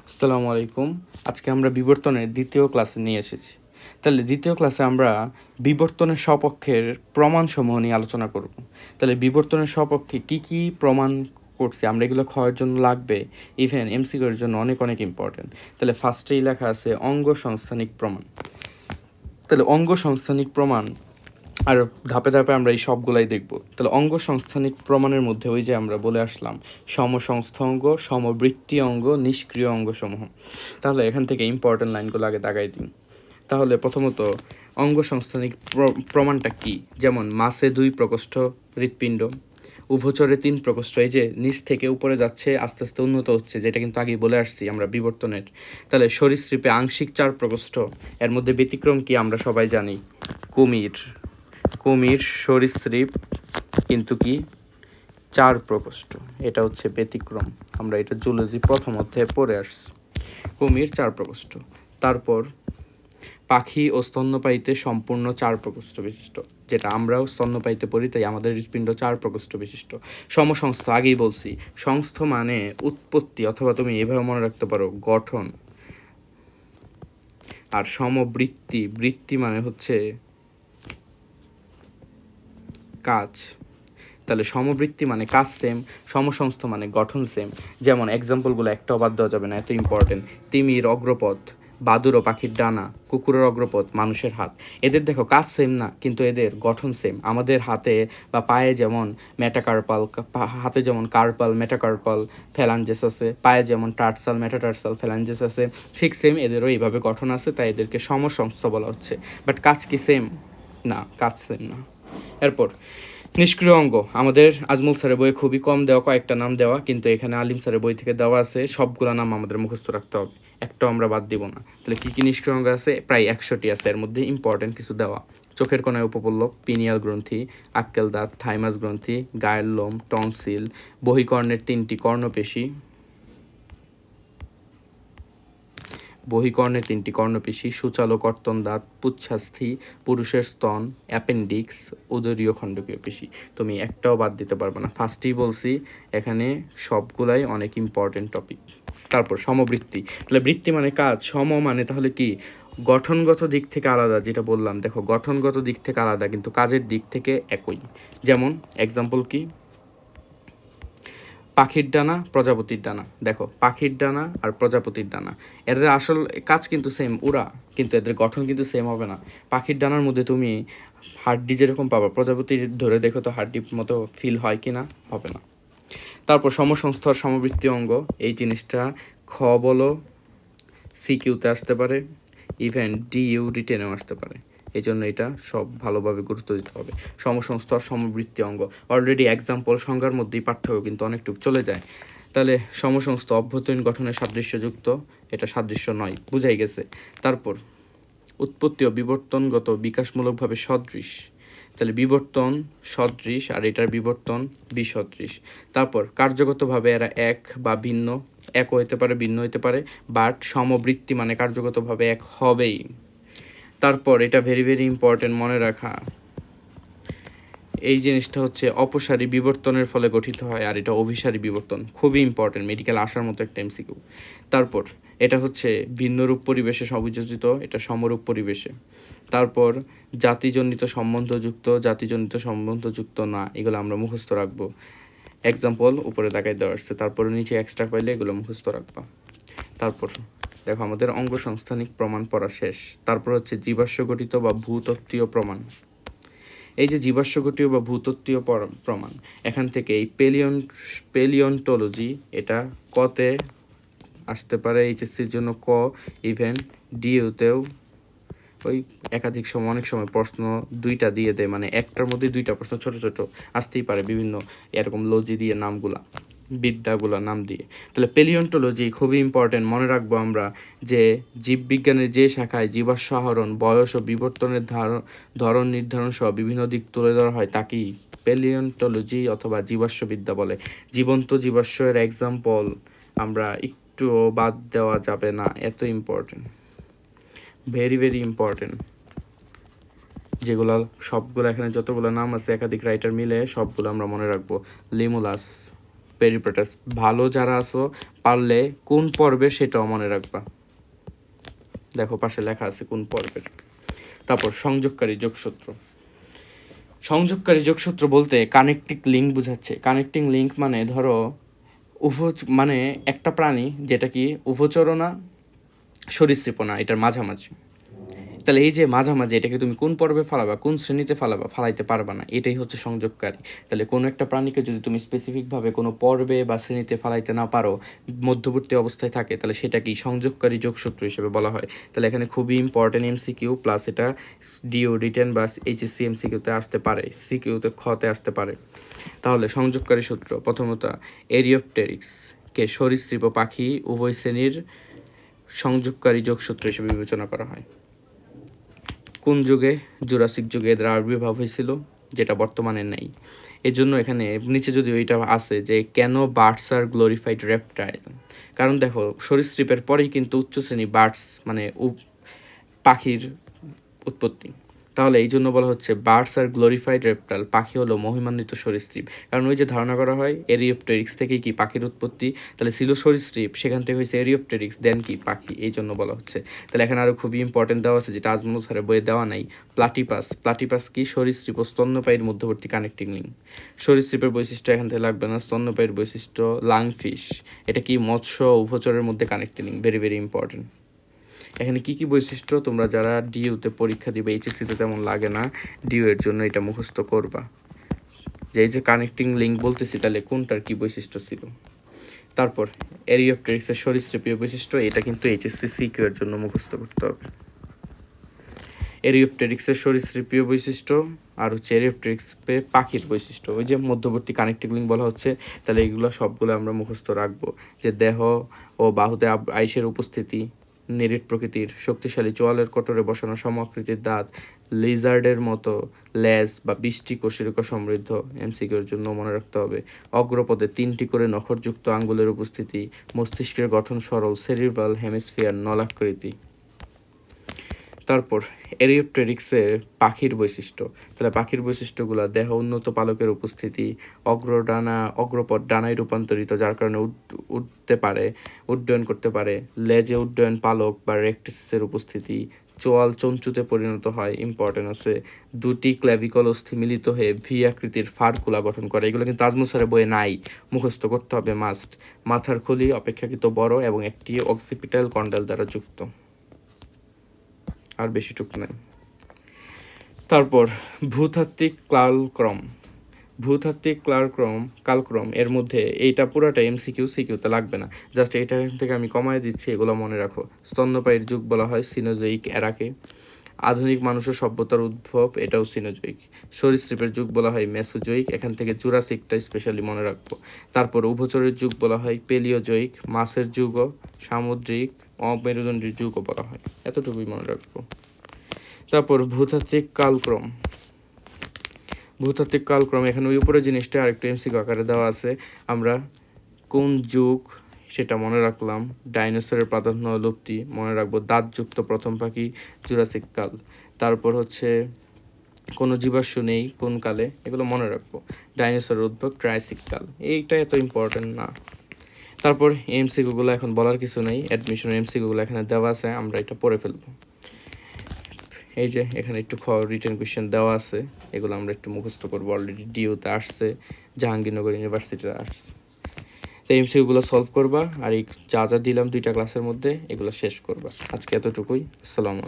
আসসালামু আলাইকুম। আজকে আমরা বিবর্তনের দ্বিতীয় ক্লাসে নিয়ে এসেছি। তাহলে দ্বিতীয় ক্লাসে আমরা বিবর্তনের সপক্ষের প্রমাণসমূহ নিয়ে আলোচনা করব। তাহলে বিবর্তনের সপক্ষে কি কি প্রমাণ করছি আমরা, এগুলো ক্ষয়ের জন্য লাগবে, ইভেন এমসিকিউর জন্য অনেক অনেক ইম্পর্টেন্ট। তাহলে ফার্স্টেই লেখা আছে অঙ্গ সংস্থানিক প্রমাণ। তাহলে অঙ্গ সংস্থানিক প্রমাণ আর ধাপে ধাপে আমরা এই সবগুলাই দেখব। তাহলে অঙ্গ সংস্থানিক প্রমাণের মধ্যে ওই যে আমরা বলে আসলাম সমসংস্থ অঙ্গ, সমবৃত্তি অঙ্গ, নিষ্ক্রিয় অঙ্গসমূহ। তাহলে এখান থেকে ইম্পর্টেন্ট লাইনগুলো আগে দাগাই দিই। তাহলে প্রথমত অঙ্গ সংস্থানিক প্রমাণটা কি? যেমন মাসে 2 প্রকোষ্ঠ হৃৎপিণ্ড, উভচরে 3 প্রকোষ্ঠ, এই যে নিচ থেকে উপরে যাচ্ছে আস্তে আস্তে উন্নত হচ্ছে, যেটা কিন্তু আগেই বলে আসছি আমরা বিবর্তনের। তাহলে সরীসৃপে আংশিক 4 প্রকোষ্ঠ, এর মধ্যে ব্যতিক্রম কি আমরা সবাই জানি, কুমির। কুমির সরীসৃপ কিন্তু কি 4 প্রকোষ্ঠ, এটা হচ্ছে ব্যতিক্রম। আমরা এটা জুলজি প্রথম অধ্যায়ে পড়ে আসছি, কুমির 4 প্রকোষ্ঠ। তারপর পাখি ও স্তন্যপায়ীতে সম্পূর্ণ 4 প্রকোষ্ঠ বিশিষ্ট, যেটা আমরাও স্তন্যপায়ীতে পড়ি, তাই আমাদের হৃৎপিণ্ড 4 প্রকোষ্ঠ বিশিষ্ট। সমসংস্থ আগেই বলছি, সংস্থ মানে উৎপত্তি, অথবা তুমি এভাবে মনে রাখতে পারো গঠন। আর সমবৃত্তি, বৃত্তি মানে হচ্ছে কাজ। তাহলে সমবৃত্তি মানে কাজ সেম, সমসংস্থ মানে গঠন সেম। যেমন এক্সাম্পলগুলো একটাও বাদ দেওয়া যাবে না, এত ইম্পর্টেন্ট। তিমির অগ্রপথ, বাদুর ও পাখির ডানা, কুকুরের অগ্রপথ, মানুষের হাত। এদের দেখো কাজ সেম না, কিন্তু এদের গঠন সেম। আমাদের হাতে বা পায়ে যেমন মেটাকার্পাল, হাতে যেমন কার্পাল মেটাকার্পাল ফ্যালাঞ্জেস আছে, পায়ে যেমন টার্সাল মেটাটার্সাল ফ্যালাঞ্জেস আছে, ঠিক সেম এদেরও এইভাবে গঠন আছে, তাই এদেরকে সমসংস্থ বলা হচ্ছে। বাট কাজ কি সেম? না, কাজ সেম না। এরপর নিষ্ক্রিয় অঙ্গ, আমাদের আজমল স্যারের বইয়ে খুবই কম দেওয়া, কয়েকটা নাম দেওয়া, কিন্তু এখানে আলিম স্যারের বই থেকে দেওয়া আছে, সবগুলো নাম আমাদের মুখস্থ রাখতে হবে, একটাও আমরা বাদ দিব না। তাহলে কী কী নিষ্ক্রিয় অঙ্গ আছে? প্রায় 100টি আছে, এর মধ্যে ইম্পর্টেন্ট কিছু দেওয়া: চোখের কোনায় উপপল্লব, পিনিয়াল গ্রন্থি, আক্কেল দাঁত, থাইমাস গ্রন্থি, গায়ের লোম, টনসিল, বহিকর্ণের 3টি কর্ণপেশি, বহিকর্ণের 3টি কর্ণপেশি, সূচালো কর্তন দাঁত, পুচ্ছাস্থি, পুরুষের স্তন, অ্যাপেন্ডিক্স, উদরীয় খণ্ডকীয় পেশি। তুমি একটাও বাদ দিতে পারবে না, ফার্স্টেই বলছি এখানে সবগুলাই অনেক ইম্পর্টেন্ট টপিক। তারপর সমবৃত্তি, তাহলে বৃত্তি মানে কাজ, সম মানে তাহলে কি গঠনগত দিক থেকে আলাদা, যেটা বললাম দেখো গঠনগত দিক থেকে আলাদা কিন্তু কাজের দিক থেকে একই। যেমন এক্সাম্পল কি, পাখির ডানা, প্রজাপতির ডানা। দেখো পাখির ডানা আর প্রজাপতির ডানা, এদের আসল কাজ কিন্তু সেম, উড়া, কিন্তু এদের গঠন কিন্তু সেম হবে না। পাখির ডানার মধ্যে তুমি হাড্ডি যেরকম পাবা, প্রজাপতির ধরে দেখো তো হাড্ডির মতো ফিল হয় কি না? হবে না। তারপর সমসংস্থর সমবৃত্তি অঙ্গ, এই জিনিসটা খ বলো সিকিউতে আসতে পারে, ইভেন ডিইউ রিটেনেও আসতে পারে, এই জন্য এটা সব ভালোভাবে গুরুত্ব দিতে হবে। সমসংস্থর সমবৃত্তি অঙ্গ, অলরেডি এক্সাম্পল সংজ্ঞার মধ্যেই পার্থক্য কিন্তু অনেকটুকু চলে যায়। তাহলে সমসংস্থ অভ্যন্তরীণ গঠনের সাদৃশ্যযুক্ত, এটা সাদৃশ্য নয়, বুঝাই গেছে। তারপর উৎপত্তি ও বিবর্তনগত বিকাশমূলকভাবে সদৃশ, তাহলে বিবর্তন সদৃশ আর এটার বিবর্তন বিসদৃশ। তারপর কার্যগতভাবে এরা এক বা ভিন্ন, এক হইতে পারে ভিন্ন হইতে পারে, বাট সমবৃত্তি মানে কার্যগতভাবে এক হবেই। তারপর এটা ভেরি ভেরি ইম্পর্টেন্ট মনে রাখা, এই জিনিসটা হচ্ছে অপসারী বিবর্তনের ফলে গঠিত হয়, আর এটা অভিসারী বিবর্তন, খুবই ইম্পর্টেন্ট, মেডিকেল আসার মতো একটা এমসিকিউ। তারপর এটা হচ্ছে ভিন্নরূপ পরিবেশে সংযোজিত, এটা সমরূপ পরিবেশে। তারপর জাতিজনিত সম্বন্ধযুক্ত, জাতিজনিত সম্বন্ধযুক্ত না, এগুলো আমরা মুখস্থ রাখবো। এক্সাম্পল উপরে দেখাই দেওয়া আসছে, তারপরে নিচে এক্সট্রা পাইলে এগুলো মুখস্থ রাখবা। তারপর দেখো আমাদের অঙ্গ সংস্থানিক প্রমাণ পড়া শেষ। তারপর হচ্ছে জীবাশ্ম গঠিত বা ভূতত্ত্বীয় প্রমাণ। এই যে জীবাশ্ম গঠীয় বা ভূতত্ত্বীয় প্রমাণ, এখান থেকে এই পেলিওন্টোলজি, এটা কতে আসতে পারে, এইচএসসির জন্য ক, ইভেন ডিইউতেও ওই একাধিক সময় অনেক সময় প্রশ্ন 2টা দিয়ে দেয়, মানে একটার মধ্যে 2টা প্রশ্ন ছোট ছোট আসতেই পারে, বিভিন্ন এরকম লজি দিয়ে নামগুলা, বিদ্যাগুলা নাম দিয়ে। তাহলে পেলিওন্টোলজি খুবই ইম্পর্টেন্ট, মনে রাখবো আমরা যে জীববিজ্ঞানের যে শাখায় জীবাশ্ম আহরণ, বয়স ও বিবর্তনের ধরন নির্ধারণ সহ বিভিন্ন দিক তুলে ধরা হয় তাকেই পেলিওন্টোলজি অথবা জীবাশ্মবিদ্যা বলে। জীবন্ত জীবাশ্মের এক্সাম্পল আমরা একটুও বাদ দেওয়া যাবে না, এত ইম্পর্টেন্ট, ভেরি ভেরি ইম্পর্টেন্ট। যেগুলো সবগুলো এখানে যতগুলো নাম আছে একাধিক রাইটার মিলে সবগুলো আমরা মনে রাখবো। লিমুলাস, পেরিপ্রাটাস। ভালো যারা আছো পারলে কোন পর্বের সেটাও মনে রাখবা। দেখো পাশে লেখা আছে কোন পর্বের। তারপর সংযোগকারী যোগসূত্র। সংযোগকারী যোগসূত্র বলতে কানেক্টিং লিঙ্ক বোঝাচ্ছে। কানেক্টিং লিঙ্ক মানে ধরো মানে একটা প্রাণী যেটা কি উভচর না সরীসৃপ না, এটার মাঝামাঝি। তাহলে এই যে মাঝামাঝি এটাকে তুমি কোন পর্বে ফালাবা, কোন শ্রেণীতে ফালাইতে পারবা না, এটাই হচ্ছে সংযোগকারী। তাহলে কোনো একটা প্রাণীকে যদি তুমি স্পেসিফিকভাবে কোনো পর্বে বা শ্রেণীতে ফালাইতে না পারো, মধ্যবর্তী অবস্থায় থাকে, তাহলে সেটা কি সংযোগকারী যোগসূত্র হিসেবে বলা হয়। তাহলে এখানে খুবই ইম্পর্টেন্ট এমসিকিউ, প্লাস এটা ডিও রিটেন বা এইচএসসি এমসিকিউতে আসতে পারে, সিকিউতে খতে আসতে পারে। তাহলে সংযোগকারী সূত্র প্রথমত, এরিওপটেরিক্স কে সরীসৃপ পাখি উভয় শ্রেণীর সংযোগকারী যোগসূত্র হিসেবে বিবেচনা করা হয়। কোন যুগে? জুরাসিক যুগে এদের আবির্ভাব হয়েছিল, যেটা বর্তমানে নেই। এর জন্য এখানে নিচে যদি ওইটা আছে যে কেন বার্ডস আর গ্লোরিফাইড রেপটাইল, কারণ দেখো সরীসৃপের পরেই কিন্তু উচ্চ শ্রেণী বার্ডস মানে পাখির উৎপত্তি। তাহলে এই জন্য বলা হচ্ছে বার্ডস আর গ্লোরিফাইড রেপটাইল, পাখি হলো মহিমান্বিত সরীসৃপ। কারণ ওই যে ধারণা করা হয় এরিওপটেরিক্স থেকেই কি পাখির উৎপত্তি, তাহলে ছিল সরীসৃপ, সেখান থেকে হয়েছে এরিওপটেরিক্স, দেন কি পাখি, এই জন্য বলা হচ্ছে। তাহলে এখানে আরও খুবই ইম্পর্টেন্ট দেওয়া আছে যেটা আজমল স্যারের বইয়ে দেওয়া নাই, প্লাটিপাস। প্লাটিপাস কি? সরীসৃপ ও স্তন্যপায়ীর মধ্যবর্তী কানেক্টিং লিঙ্ক। সরীসৃপের বৈশিষ্ট্য এখান থেকে লাগবে না। স্তন্যপায়ীর বৈশিষ্ট্য লাংফিশ, এটা কি মৎস্য উভচরের মধ্যে connecting link, very very important. এখানে কি কি বৈশিষ্ট্য তোমরা যারা ডিইউতে পরীক্ষা দিবে, এইচএসসিতে তেমন লাগে না, ডিইউ এর জন্য এটা মুখস্থ করবা যে এই যে কানেক্টিং লিঙ্ক বলতেছি, তাহলে কোনটার কি বৈশিষ্ট্য ছিল। তারপর এরিওপটেরিক্সের সরীসৃপীয় বৈশিষ্ট্য, এটা কিন্তু এইচএসসি সিকিউ এর জন্য মুখস্থ করতে হবে। এরিওপটেরিক্সের সরীসৃপীয় বৈশিষ্ট্য আর হচ্ছে এরিওপটেরিক্সে পাখির বৈশিষ্ট্য, ওই যে মধ্যবর্তী কানেক্টিং লিঙ্ক বলা হচ্ছে। তাহলে এগুলো সবগুলো আমরা মুখস্থ রাখবো, যে দেহ ও বাহুতে আইসের উপস্থিতি, নিরিট প্রকৃতির, শক্তিশালী চোয়ালের কোটরে বসানো সমাকৃতির দাঁত, লিজার্ডের মতো লেজ বা 20টি কোষিকা সমৃদ্ধ, এমসিকিউর জন্য মনে রাখতে হবে। অগ্রপদে 3টি করে নখরযুক্ত আঙ্গুলের উপস্থিতি, মস্তিষ্কের গঠন সরল, সেরিব্রাল হেমিস্ফিয়ার নলাকৃতি। তারপর এরিওপটেরিক্সের পাখির বৈশিষ্ট্য, তাহলে পাখির বৈশিষ্ট্যগুলো, দেহ উন্নত পালকের উপস্থিতি, অগ্রপদ ডানায় রূপান্তরিত, যার কারণে উঠতে পারে, উড্ডয়ন করতে পারে, লেজে উড্ডয়ন পালক বা রেক্টিসের উপস্থিতি, চোয়াল চঞ্চুতে পরিণত হয়, ইম্পর্টেন্ট আছে, 2টি ক্ল্যাভিকল অস্থি মিলিত হয়ে ভি আকৃতির ফাড়কুলা গঠন করে, এগুলো কিন্তু আজমল স্যারের বইয়ে নাই, মুখস্থ করতে হবে মাস্ট। মাথার খুলি অপেক্ষাকৃত বড় এবং একটি অক্সিপিটাল কন্ডাল দ্বারা যুক্ত, আর বেশিটুক নাই। তারপর ভূতাত্ত্বিক কালক্রম এর মধ্যে এইটা পুরাটা এমসিকিউ, সিকিউতে লাগবে না, জাস্ট এটা থেকে আমি কমায় দিচ্ছি, এগুলো মনে রাখো। স্তন্যপায়ীর যুগ বলা হয় সিনোজয়িক এরাকে। আধুনিক মানুষের সভ্যতার উদ্ভব, এটাও সিনোজয়িক। সরীসৃপের যুগ বলা হয় মেসোজয়িক, এখান থেকে জুরাসিকটা স্পেশালি মনে রাখবো। তারপর উভচরের যুগ বলা হয় পেলিওজয়িক, মাছের যুগও সামুদ্রিক অমেরুদণ্ডীর যুগও বলা হয়, এতটুকুই মনে রাখবো। তারপর ভূতাত্ত্বিক কালক্রম, এখানে ওই উপরে জিনিসটা আরেকটু এমসিকিউ আকারে দেওয়া আছে, আমরা কোন যুগ সেটা মনে রাখলাম। ডাইনোসরের প্রাধান্য লুপ্তি মনে রাখবো, দাঁতযুক্ত প্রথম পাখি জুরাসিক কাল। তারপর হচ্ছে কোনো জীবাশ্ম নেই কোন কালে, এগুলো মনে রাখবো। ডাইনোসরের উদ্ভব ট্রায়াসিক কাল, এইটা এত ইম্পর্টেন্ট না। তারপর এমসিকিউগুলো এখন বলার কিছু নেই, অ্যাডমিশন এমসিকিউগুলো এখানে দেওয়া আছে, আমরা এটা পড়ে ফেলবো। এই যে এখানে একটু রিটেন কোয়েশ্চেন দেওয়া আছে, এগুলো আমরা একটু মুখস্থ করবো, অলরেডি ডিউতে আসছে, জাহাঙ্গীরনগর ইউনিভার্সিটিতে আসছে। তো এমসিকিউগুলো সলভ করবা, আর এই যা যা দিলাম 2টা ক্লাসের মধ্যে এগুলো শেষ করবা। আজকে এতটুকুই, আসসালামু আলাইকুম।